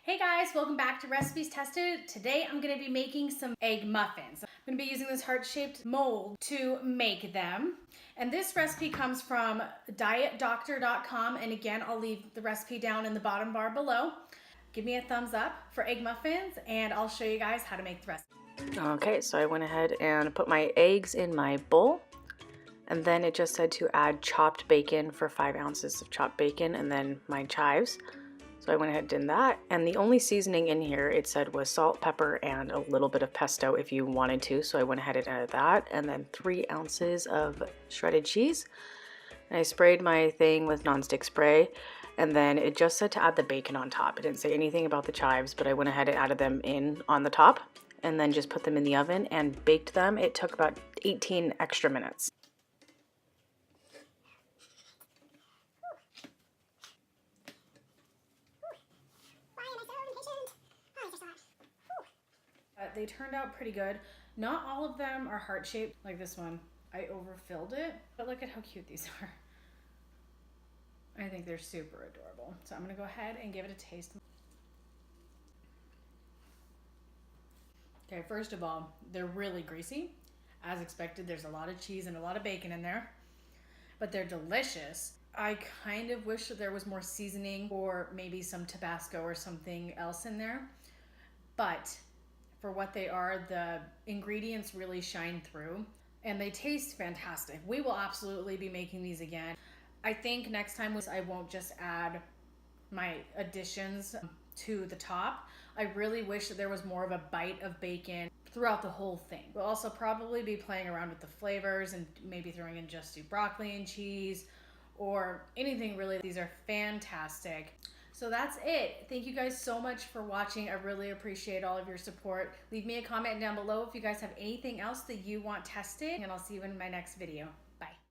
Hey guys, welcome back to Recipes Tested. Today I'm going to be making some egg muffins. I'm going to be using this heart-shaped mold to make them. And this recipe comes from dietdoctor.com, and again, I'll leave the recipe down in the bottom bar below. Give me a thumbs up for egg muffins and I'll show you guys how to make the recipe. Okay, so I went ahead and put my eggs in my bowl, and then it just said to add chopped bacon for 5 ounces of chopped bacon and then my chives. So I went ahead and did that, and the only seasoning in here it said was salt, pepper, and a little bit of pesto if you wanted to, so I went ahead and added that, and then 3 ounces of shredded cheese. And I sprayed my thing with nonstick spray, and then it just said to add the bacon on top. It didn't say anything about the chives, but I went ahead and added them in on the top, and then just put them in the oven and baked them. It took about 18 extra minutes. They turned out pretty good. Not all of them are heart-shaped like this one. I overfilled it, but look at how cute these are. I think they're super adorable. So I'm gonna go ahead and give it a taste. Okay, first of all, they're really greasy. As expected, there's a lot of cheese and a lot of bacon in there, but they're delicious. I kind of wish that there was more seasoning or maybe some Tabasco or something else in there, but for what they are, the ingredients really shine through and they taste fantastic. We will absolutely be making these again. I think next time I won't just add my additions to the top. I really wish that there was more of a bite of bacon throughout the whole thing. We'll also probably be playing around with the flavors and maybe throwing in just broccoli and cheese or anything really. These are fantastic. So that's it. Thank you guys so much for watching. I really appreciate all of your support. Leave me a comment down below if you guys have anything else that you want tested, and I'll see you in my next video.